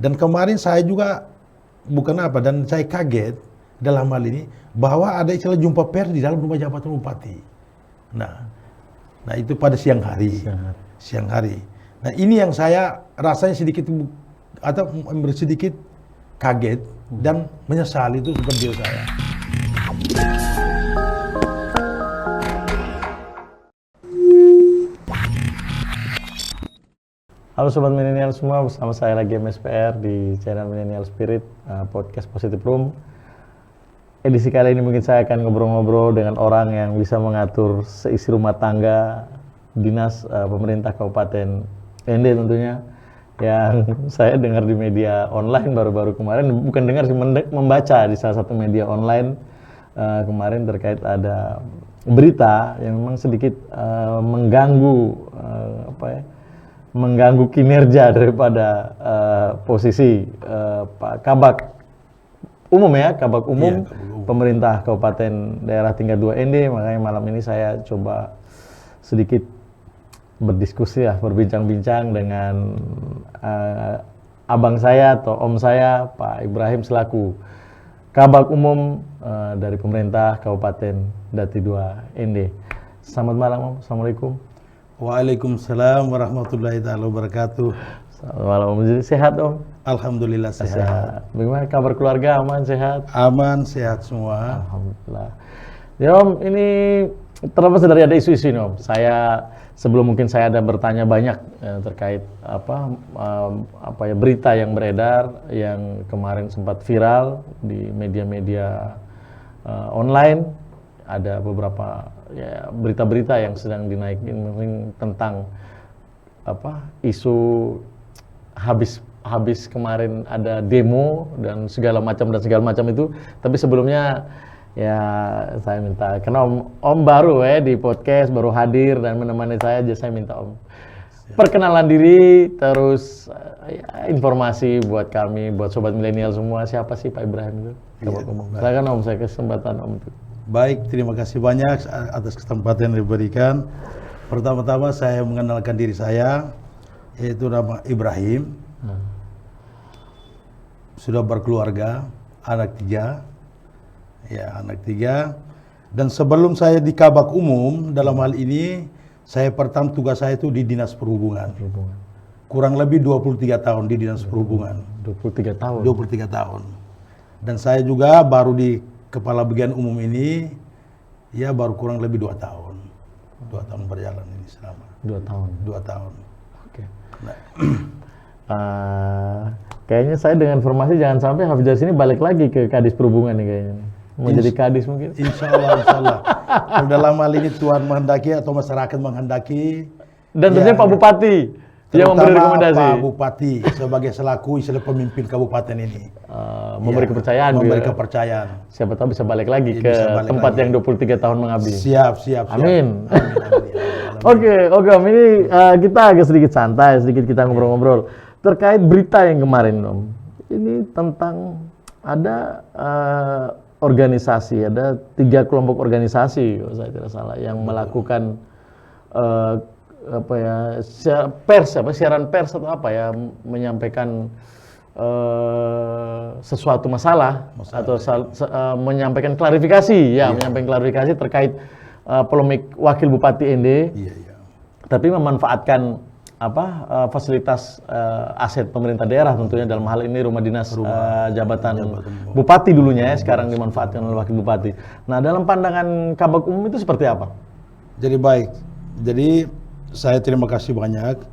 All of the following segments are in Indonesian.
Dan kemarin saya juga bukan apa, dan saya kaget dalam hal ini bahwa ada istilah jumpa pers di dalam rumah jabatan bupati. Nah itu pada siang hari. Nah ini yang saya rasanya sedikit atau sedikit kaget dan menyesal itu seperti saya. Halo Sobat Milenial semua, bersama saya lagi MSPR di channel Millennial Spirit, podcast Positive Room. Edisi kali ini mungkin saya akan ngobrol-ngobrol dengan orang yang bisa mengatur seisi rumah tangga dinas pemerintah Kabupaten ND tentunya, yang saya dengar di media online baru-baru kemarin, bukan dengar sih, membaca di salah satu media online kemarin terkait ada berita yang memang sedikit mengganggu mengganggu kinerja daripada posisi Pak Kabak Umum Kabak Umum Pemerintah Kabupaten Daerah Tingkat 2 ND. Makanya malam ini saya coba sedikit berdiskusi berbincang-bincang dengan abang saya atau om saya, Pak Ibrahim, selaku Kabak Umum dari Pemerintah Kabupaten Dati 2 ND. Selamat malam Om, Assalamualaikum. Waalaikumsalam warahmatullahi wabarakatuh. Selamat malam Om, jadi sehat Om? Alhamdulillah sehat. Bagaimana kabar keluarga, aman, sehat? Aman, sehat semua. Alhamdulillah. Ya Om, ini terlepas dari ada isu-isu ini Om, saya sebelum mungkin saya ada bertanya banyak terkait berita yang beredar yang kemarin sempat viral di media-media online. Ada beberapa berita-berita yang sedang dinaikin tentang isu habis kemarin ada demo dan segala macam itu. Tapi sebelumnya ya saya minta, karena om baru di podcast, baru hadir dan menemani saya minta Om perkenalan diri, terus informasi buat kami, buat sobat milenial semua, siapa sih Pak Ibrahim itu? Silakan Om, saya kesempatan Om itu. Baik, terima kasih banyak atas kesempatan yang diberikan. Pertama-tama saya mengenalkan diri saya, yaitu nama Ibrahim. Sudah berkeluarga, anak 3. Ya, anak 3. Dan sebelum saya di Kabak Umum, dalam hal ini, pertama tugas saya itu di Dinas Perhubungan. Kurang lebih 23 tahun di Dinas Perhubungan. 23 tahun? 23 tahun. Dan saya juga baru di Kepala Bagian Umum ini, ya baru kurang lebih 2 tahun. 2 tahun berjalan ini selama. 2 tahun? 2 tahun. Oke. Nah. Kayaknya saya dengan informasi jangan sampai habis dari sini balik lagi ke Kadis Perhubungan nih kayaknya. Mau jadi Kadis mungkin? Insya Allah. Kalau dalam hal ini Tuhan menghendaki atau masyarakat menghendaki. Dan tentunya Pak Bupati yang memberi rekomendasi. Pak Bupati sebagai selaku istilah pemimpin kabupaten ini. Memberi kepercayaan. Memberi kepercayaan. Siapa tahu bisa balik lagi ke tempat yang 23 tahun mengabdi. Siap. Amin. Oke, Om. Ini kita agak sedikit santai, sedikit kita ngobrol-ngobrol terkait berita yang kemarin, Om. Ini tentang ada organisasi, ada 3 kelompok organisasi, kalau saya tidak salah, yang melakukan siaran pers atau menyampaikan sesuatu masalah atau menyampaikan klarifikasi, menyampaikan klarifikasi terkait polemik Wakil Bupati ND. Tapi memanfaatkan fasilitas aset pemerintah daerah, tentunya dalam hal ini rumah dinas jabatan bupati dulunya, sekarang dimanfaatkan oleh Wakil Bupati. Nah, dalam pandangan Kabak Umum itu seperti apa? Jadi baik. Jadi saya terima kasih banyak,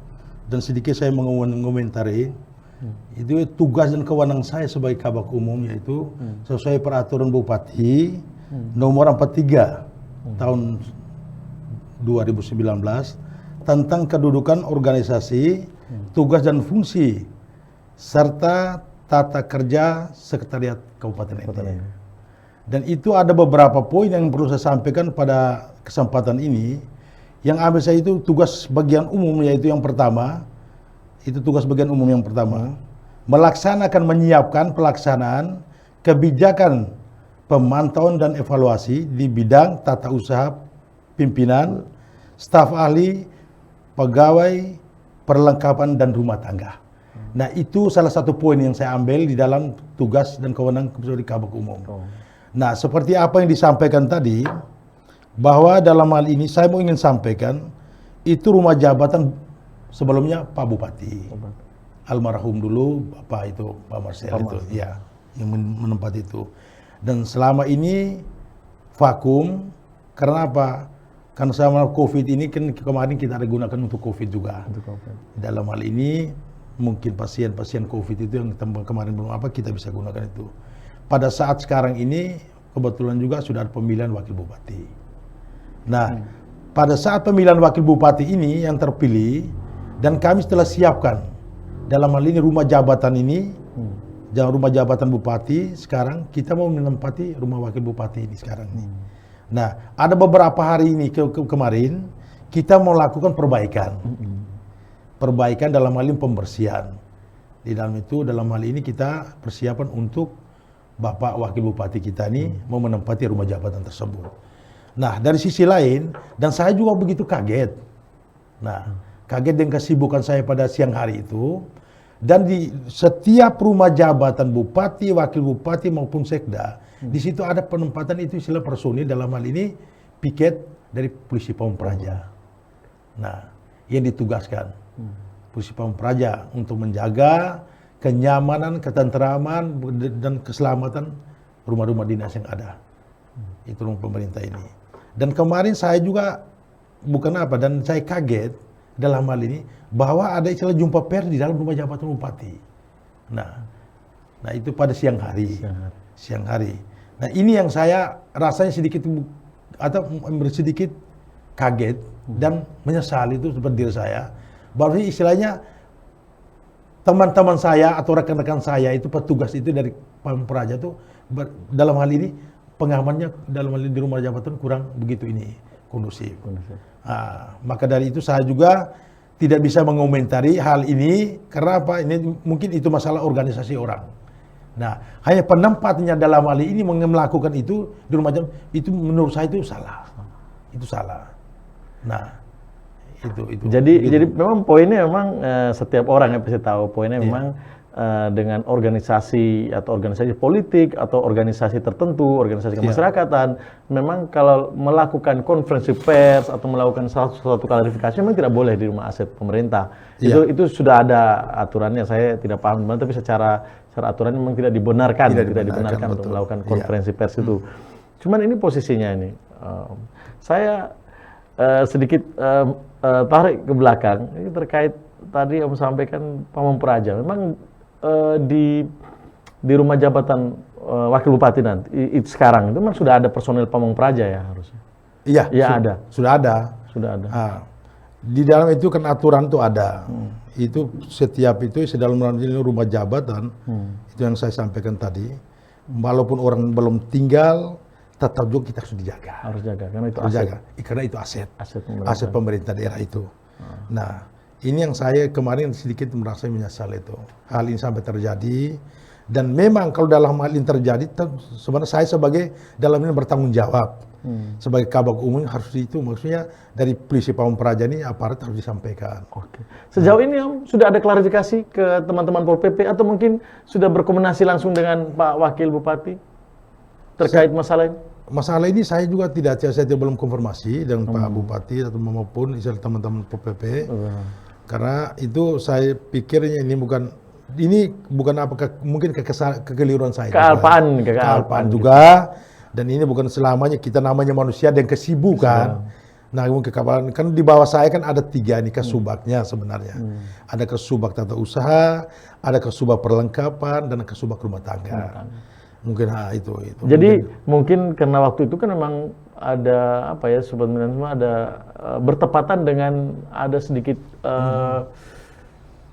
dan sedikit saya mengomentari. Itu tugas dan kewenangan saya sebagai Kabak Umum, yaitu sesuai peraturan Bupati nomor 43 tahun 2019 tentang kedudukan organisasi, tugas dan fungsi serta tata kerja Sekretariat Kabupaten ND. Dan itu ada beberapa poin yang perlu saya sampaikan pada kesempatan ini. Yang ambil saya itu tugas bagian umum, yaitu yang pertama, melaksanakan, menyiapkan pelaksanaan kebijakan pemantauan dan evaluasi di bidang tata usaha pimpinan, staf ahli, pegawai, perlengkapan dan rumah tangga. Nah, itu salah satu poin yang saya ambil di dalam tugas dan kewenangan Komisaris Kabak Umum. Nah, seperti apa yang disampaikan tadi, bahwa dalam hal ini saya mau ingin sampaikan, itu rumah jabatan sebelumnya Pak Bupati. Almarhum dulu, Pak Marcel itu, ya, yang menempati itu. Dan selama ini vakum, karena apa? Karena selama COVID ini kan kemarin kita ada gunakan untuk COVID juga. Dalam hal ini, mungkin pasien-pasien COVID itu yang kemarin belum apa, kita bisa gunakan itu. Pada saat sekarang ini, kebetulan juga sudah ada pemilihan wakil bupati. Nah, pada saat pemilihan wakil bupati ini yang terpilih, dan kami setelah siapkan, dalam hal ini rumah jabatan ini, rumah jabatan bupati, sekarang kita mau menempati rumah wakil bupati ini sekarang ini. Nah, ada beberapa hari ini kemarin, kita mau lakukan perbaikan. Perbaikan dalam hal ini pembersihan. Di dalam itu, dalam hal ini kita persiapan untuk Bapak Wakil Bupati kita ini mau menempati rumah jabatan tersebut. Nah, dari sisi lain, dan saya juga begitu kaget. Nah, kaget dengan kesibukan saya pada siang hari itu, dan di setiap rumah jabatan Bupati, Wakil Bupati maupun Sekda, di situ ada penempatan itu istilah personil, dalam hal ini piket dari Polisi Pamung Praja. Nah, yang ditugaskan Polisi Pamung Praja untuk menjaga kenyamanan, ketentraman, dan keselamatan rumah-rumah dinas yang ada. Itu rumah pemerintah ini. Dan kemarin saya juga, dan saya kaget dalam hal ini, bahwa ada istilah jumpa pers di dalam rumah jabatan bupati. Nah itu pada siang hari. Nah ini yang saya rasanya sedikit kaget dan menyesal itu seperti diri saya. Bahwa istilahnya teman-teman saya atau rekan-rekan saya itu petugas itu dari Pamung Praja itu dalam hal ini pengamannya dalam hal ini di rumah jabatan kurang begitu ini kondusif. Nah, maka dari itu saya juga tidak bisa mengomentari hal ini karena apa? Ini mungkin itu masalah organisasi orang. Nah, hanya penempatnya dalam hal ini melakukan itu di rumah jabatan itu menurut saya itu salah. Itu salah. Nah, itu. Jadi memang poinnya memang setiap orang yang pasti tahu poinnya memang dengan organisasi atau organisasi politik atau organisasi tertentu, organisasi kemasyarakatan, memang kalau melakukan konferensi pers atau melakukan suatu klarifikasi memang tidak boleh di rumah aset pemerintah. Itu sudah ada aturannya, saya tidak paham gimana, tapi secara aturan memang tidak dibenarkan untuk melakukan konferensi pers itu. Cuman ini posisinya ini, saya sedikit tarik ke belakang ini terkait tadi Om sampaikan Pamung Praja. Memang di rumah jabatan wakil bupati nanti itu sekarang itu memang sudah ada personil Pamung Praja ya harusnya. Iya, ada. Sudah ada. Di dalam itu kan aturan itu ada. Itu setiap itu dalam rumah jabatan itu yang saya sampaikan tadi. Walaupun orang belum tinggal, tetap juga kita harus dijaga. Harus jaga karena itu aset. Karena itu aset pemerintah daerah itu. Nah, ini yang saya kemarin sedikit merasa menyesal itu. Hal ini sampai terjadi. Dan memang kalau dalam hal ini terjadi, sebenarnya saya sebagai dalam ini bertanggung jawab. Sebagai Kabak Umum harus itu, maksudnya dari Polisi Pamung Praja ini aparat harus disampaikan. Oke. Sejauh ini Om, sudah ada klarifikasi ke teman-teman Pol PP atau mungkin sudah berkomunikasi langsung dengan Pak Wakil Bupati terkait masalah ini? Masalah ini saya juga saya belum konfirmasi dengan Pak Bupati atau maupun teman-teman Pol PP. Karena itu saya pikirnya ini bukan apakah mungkin kekeliruan saya. Kealpaan juga. Dan ini bukan selamanya kita namanya manusia dan kesibukan. Nah, mungkin kan di bawah saya kan ada 3 nih kasubagnya sebenarnya. Ada kasubag tata usaha, ada kasubag perlengkapan, dan kasubag rumah tangga. Mungkin itu. Jadi mungkin karena waktu itu kan memang ada sebenarnya ada bertepatan dengan ada sedikit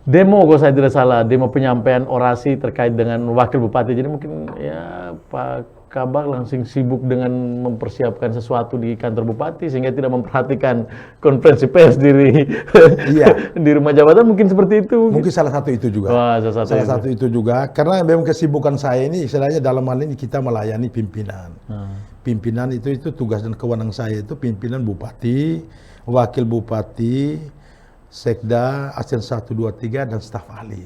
demo kalau saya tidak salah, demo penyampaian orasi terkait dengan wakil bupati. Jadi mungkin ya Pak Kabak langsung sibuk dengan mempersiapkan sesuatu di kantor bupati sehingga tidak memperhatikan konferensi pers di rumah jabatan, mungkin seperti itu. Mungkin salah satu itu juga. Salah satu itu juga karena memang kesibukan saya ini istilahnya dalam hal ini kita melayani pimpinan. Pimpinan itu tugas dan kewenangan saya itu pimpinan bupati, wakil bupati, sekda, asisten 1, 2, 3 dan staf ahli.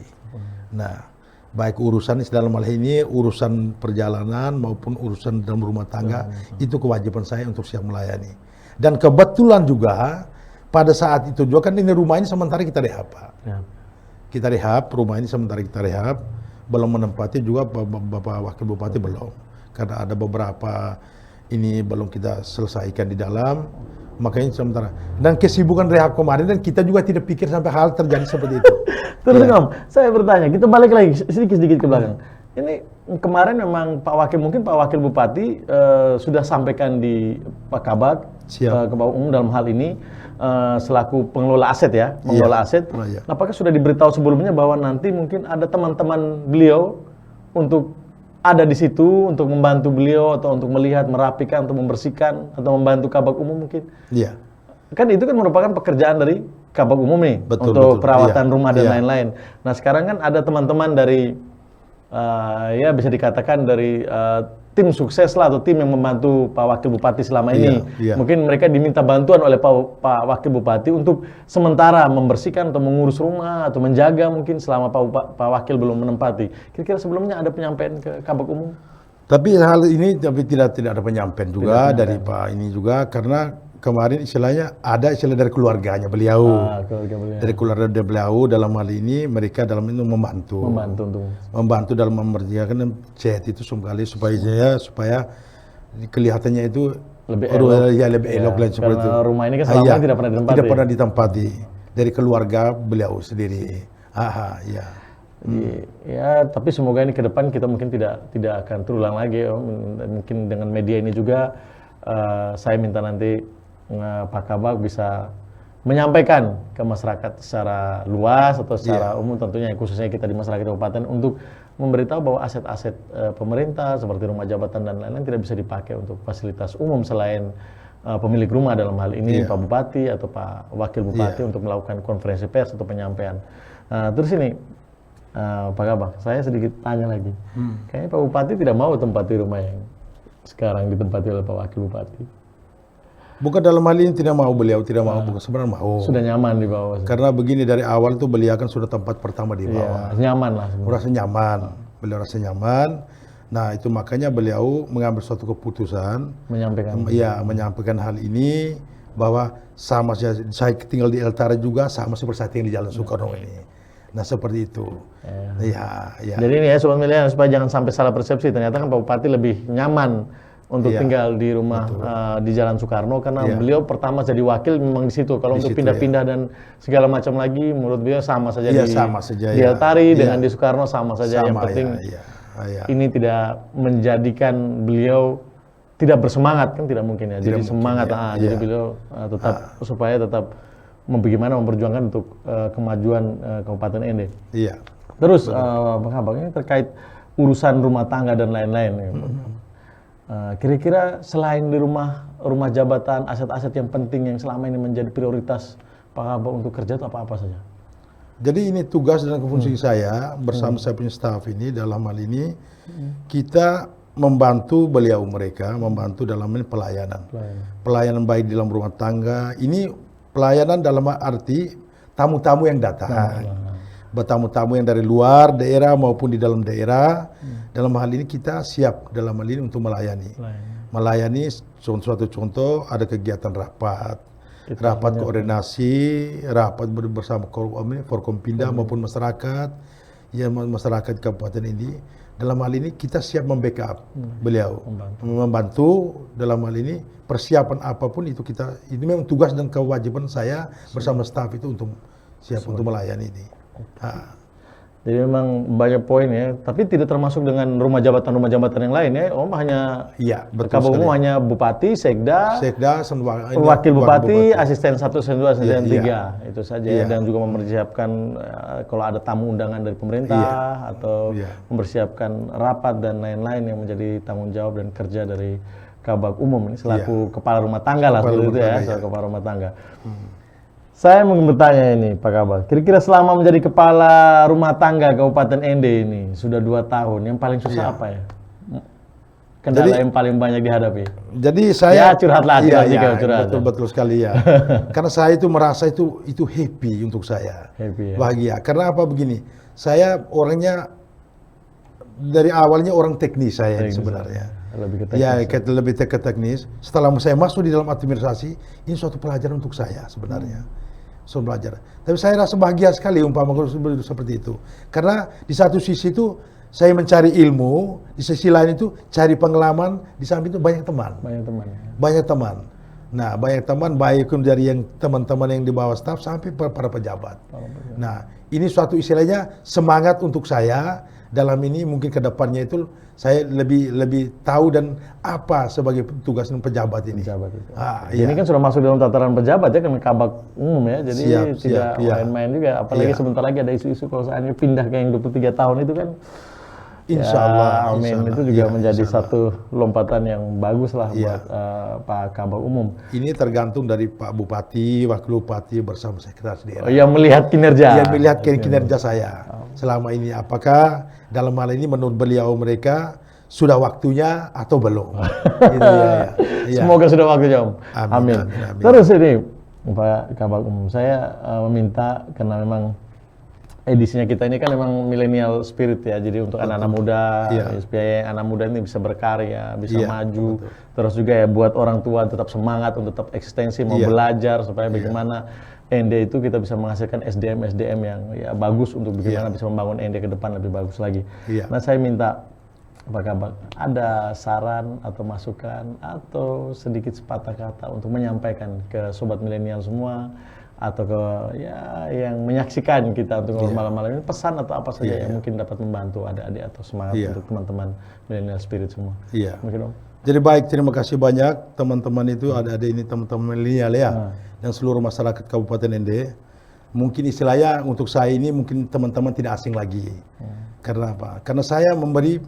Nah, baik urusan dalam hal ini, urusan perjalanan maupun urusan dalam rumah tangga, itu kewajiban saya untuk siap melayani. Dan kebetulan juga, pada saat itu juga kan ini rumah ini sementara kita rehab, Pak. Ya. Kita rehab, rumah ini sementara kita rehab, belum menempati juga Bapak Wakil Bupati belum. Karena ada beberapa ini belum kita selesaikan di dalam, makanya sementara. Dan kesibukan rehab kemarin dan kita juga tidak pikir sampai hal terjadi seperti itu. Terus Om, saya bertanya, kita balik lagi sedikit ke belakang. Ini kemarin memang mungkin Pak Wakil Bupati sudah sampaikan di Pak Kabag, Kepala Umum dalam hal ini selaku pengelola aset ya, pengelola aset. Iya. Apakah sudah diberitahu sebelumnya bahwa nanti mungkin ada teman-teman beliau untuk ada di situ untuk membantu beliau atau untuk melihat, merapikan, atau membersihkan atau membantu Kabag Umum mungkin? Iya. Kan itu kan merupakan pekerjaan dari Kabag Umum nih, Betul, untuk betul. perawatan Iya. rumah dan Iya. lain-lain. Nah sekarang kan ada teman-teman dari ya bisa dikatakan dari tim sukses lah atau tim yang membantu Pak Wakil Bupati selama ini. Iya. Mungkin mereka diminta bantuan oleh Pak Wakil Bupati untuk sementara membersihkan atau mengurus rumah atau menjaga mungkin selama Pak Wakil belum menempati. Kira-kira sebelumnya ada penyampaian ke Kabag Umum? Tapi hal ini tidak ada penyampaian juga dari Pak ini juga, karena kemarin istilahnya ada istilah dari keluarganya beliau. Keluarga beliau. Dari keluarga beliau dalam hal ini mereka dalam itu membantu dalam memperjalankan sehat itu sekali supaya kelihatannya itu lebih elok, lebih elok dan seperti itu. Rumah ini kan selama ini tidak pernah ditempati. Tidak pernah ditempati dari keluarga beliau sendiri. Ya. Ya, tapi semoga ini ke depan kita mungkin tidak akan terulang lagi, Om. Mungkin dengan media ini juga saya minta nanti Pak Kabag bisa menyampaikan ke masyarakat secara luas atau secara umum tentunya, khususnya kita di masyarakat kabupaten, untuk memberitahu bahwa aset-aset pemerintah seperti rumah jabatan dan lain-lain tidak bisa dipakai untuk fasilitas umum selain pemilik rumah dalam hal ini Pak Bupati atau Pak Wakil Bupati untuk melakukan konferensi pers atau penyampaian. Terus ini Pak Kabag, saya sedikit tanya lagi. Kayaknya Pak Bupati tidak mau tempati rumah yang sekarang ditempati oleh Pak Wakil Bupati. Bukan dalam hal ini tidak mau, beliau tidak mau, bukan sebenarnya mau. Sudah nyaman di bawah. Karena begini, dari awal tuh beliau kan sudah tempat pertama di bawah. Nyaman lah. Merasa nyaman, beliau rasa nyaman. Nah itu makanya beliau mengambil suatu keputusan, menyampaikan hal ini, bahwa sama saya tinggal di Eltara juga sama seperti saya tinggal di Jalan Soekarno ini. Nah seperti itu. Ya. Jadi ini ya Sobat Milenial, supaya jangan sampai salah persepsi, ternyata kan Pak Bupati lebih nyaman untuk tinggal di rumah di Jalan Soekarno karena beliau pertama jadi wakil memang di situ. Kalau untuk pindah-pindah dan segala macam lagi, menurut beliau sama saja di Altari dengan di Soekarno sama saja. Yang penting ini tidak menjadikan beliau tidak bersemangat, kan tidak mungkin ya. Jadi semangat, jadi beliau supaya tetap bagaimana memperjuangkan untuk kemajuan Kabupaten Ende. Iya. Terus Bang Kabag, ini terkait urusan rumah tangga dan lain-lain. Kira-kira selain di rumah jabatan, aset-aset yang penting yang selama ini menjadi prioritas Pak Kabag untuk kerja itu apa-apa saja? Jadi ini tugas dan fungsi saya bersama saya punya staf ini dalam hal ini kita membantu beliau membantu dalam ini pelayanan baik di dalam rumah tangga. Ini pelayanan dalam arti tamu-tamu yang datang. Tamu-tamu yang dari luar daerah maupun di dalam daerah. Dalam hal ini kita siap dalam hal ini untuk melayani suatu contoh ada kegiatan rapat koordinasi, rapat bersama Forkompinda maupun masyarakat Kabupaten ini. Dalam hal ini kita siap membackup beliau, membantu dalam hal ini persiapan apapun itu ini memang tugas dan kewajiban saya bersama staf itu untuk siap untuk melayani ini. Jadi memang banyak poin ya, tapi tidak termasuk dengan rumah jabatan yang lain ya. Om hanya Kabag Umum hanya Bupati, Sekda, Wakil Bupati, Asisten 1, Asisten 2, Asisten 3 itu saja ya. Dan juga mempersiapkan kalau ada tamu undangan dari pemerintah atau mempersiapkan rapat dan lain-lain yang menjadi tanggung jawab dan kerja dari Kabag Umum ini selaku kepala rumah tangga lah seperti itu ya, selaku kepala rumah tangga. Saya mau bertanya ini Pak Kabag, kira-kira selama menjadi kepala rumah tangga Kabupaten Ende ini sudah 2 tahun, yang paling susah apa ya? Kendala yang paling banyak dihadapi? Jadi saya curhatlah, curhat. Betul sekali ya. Karena saya itu merasa itu happy untuk saya, bahagia. Karena apa begini? saya orangnya dari awalnya orang teknis saya Teknis, sebenarnya. lebih ke teknis. Ya, lebih ke teknis. Setelah saya masuk di dalam administrasi, ini suatu pelajaran untuk saya sebenarnya. Suatu pelajaran. Tapi saya rasa bahagia sekali umpama seperti itu. Karena di satu sisi itu saya mencari ilmu, di sisi lain itu cari pengalaman, di samping itu banyak teman. Banyak teman. Ya. Banyak teman. Nah, banyak teman baik dari yang teman-teman yang di bawah staf sampai para pejabat. Nah, ini suatu istilahnya semangat untuk saya dalam ini mungkin ke depannya itu saya lebih tahu dan apa sebagai tugas pejabat ini. Pejabat itu. Iya. Ini kan sudah masuk dalam tataran pejabat ya, kan kabak umum ya, jadi tidak main-main juga. Apalagi sebentar lagi ada isu-isu kalau seandainya pindah ke yang 23 tahun itu kan. Insya Allah. Amin. Insya Allah. Itu juga Ya, menjadi insya Allah. satu lompatan yang bagus lah Iya. buat Pak Kabak Umum. Ini tergantung dari Pak Bupati, Wakil Bupati bersama sekretaris daerah. Yang melihat kinerja. Yang melihat kinerja saya selama ini, apakah dalam hal ini menurut beliau mereka sudah waktunya atau belum? Gitu, ya. Semoga sudah waktunya Om. Amin. Terus ini Pak Kabak Umum, saya meminta karena memang edisinya kita ini kan memang milenial spirit ya, jadi untuk anak-anak muda, supaya anak muda ini bisa berkarya, bisa maju, terus juga ya buat orang tua tetap semangat untuk tetap eksistensi, mau belajar supaya bagaimana ND itu kita bisa menghasilkan SDM yang ya bagus untuk bagaimana bisa membangun ND ke depan lebih bagus lagi. Nah saya minta Pak Kabak ada saran atau masukan atau sedikit sepatah kata untuk menyampaikan ke sobat milenial semua atau ke ya yang menyaksikan kita untuk malam-malam ini, pesan atau apa saja yang mungkin dapat membantu adik-adik atau semangat untuk teman-teman milenial spirit semua. Mungkin Om. Jadi baik, terima kasih banyak teman-teman itu, adik-adik ini teman-teman milenial ya, dan seluruh masyarakat Kabupaten ND. Mungkin istilahnya untuk saya ini mungkin teman-teman tidak asing lagi. Karena apa? Karena saya memberi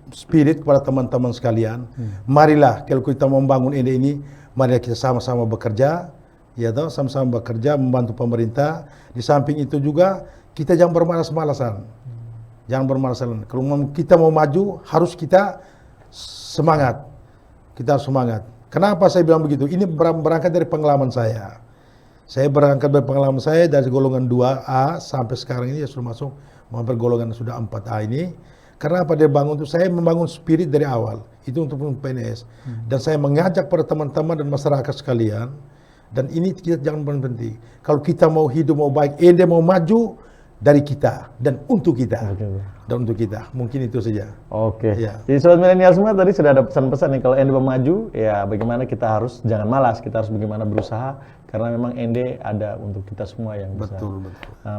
spirit kepada teman-teman sekalian. Marilah kalau kita membangun ND ini, marilah kita sama-sama bekerja. Ya toh, sama-sama bekerja membantu pemerintah. Di samping itu juga kita jangan bermalas-malasan. Jangan bermalas-malasan. Kalau kita mau maju harus kita semangat. Kita harus semangat. Kenapa saya bilang begitu? Ini berangkat dari pengalaman saya. Saya berangkat dari pengalaman saya dari golongan 2A sampai sekarang ini sudah masuk hampir golongan sudah 4A ini. Karena apa dia bangun itu? Saya membangun spirit dari awal. Itu untuk PNS. Dan saya mengajak para teman-teman dan masyarakat sekalian. Dan ini kita jangan berhenti. Kalau kita mau hidup, mau baik, ND mau maju dari kita dan untuk kita. Dan untuk kita. Mungkin itu saja. Oke. Jadi sobat milenial semua tadi sudah ada pesan-pesan nih, kalau ND mau maju, ya bagaimana kita harus jangan malas, kita harus bagaimana berusaha karena memang ND ada untuk kita semua yang bisa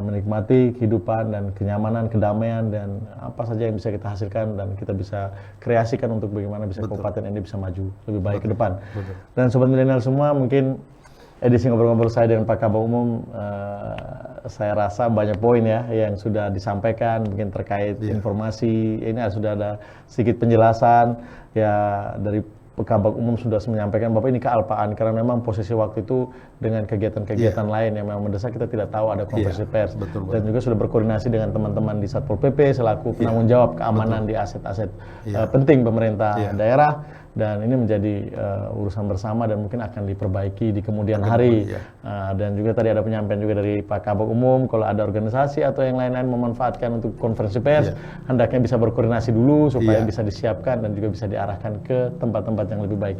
menikmati kehidupan dan kenyamanan, kedamaian dan apa saja yang bisa kita hasilkan dan kita bisa kreasikan untuk bagaimana bisa Kabupaten ND bisa maju lebih baik ke depan. Dan sobat milenial semua mungkin edisi ngobrol-ngobrol saya dengan Pak Kabak Umum, saya rasa banyak poin ya yang sudah disampaikan, mungkin terkait informasi, ini sudah ada sedikit penjelasan, ya dari Pak Kabak Umum sudah menyampaikan Bapak ini kealpaan, karena memang posisi waktu itu dengan kegiatan-kegiatan lain yang memang mendesak kita tidak tahu ada konferensi pers, dan juga sudah berkoordinasi dengan teman-teman di Satpol PP selaku penanggung jawab keamanan di aset-aset penting pemerintah daerah. Dan ini menjadi urusan bersama dan mungkin akan diperbaiki di kemudian hari. Dan juga tadi ada penyampaian juga dari Pak Kabak Umum, kalau ada organisasi atau yang lain-lain memanfaatkan untuk konferensi pers, hendaknya bisa berkoordinasi dulu supaya bisa disiapkan dan juga bisa diarahkan ke tempat-tempat yang lebih baik.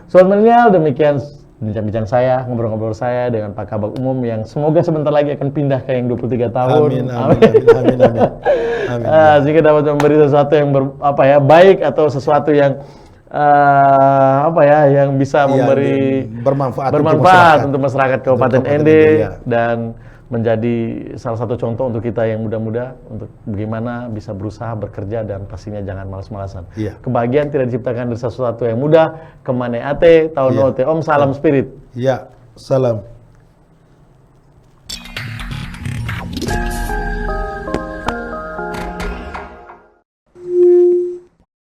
Sobat milenial, demikian bincang-bincang saya, ngobrol-ngobrol saya dengan Pak Kabak Umum yang semoga sebentar lagi akan pindah ke yang 23 tahun. Amin. Jika dapat memberi sesuatu yang baik atau sesuatu yang yang bisa memberi bermanfaat untuk masyarakat Kabupaten ND dan menjadi salah satu contoh untuk kita yang muda-muda untuk bagaimana bisa berusaha bekerja dan pastinya jangan malas-malasan. Kebahagiaan tidak diciptakan dari sesuatu yang mudah. Kemana ate tahun Om, salam spirit. Salam.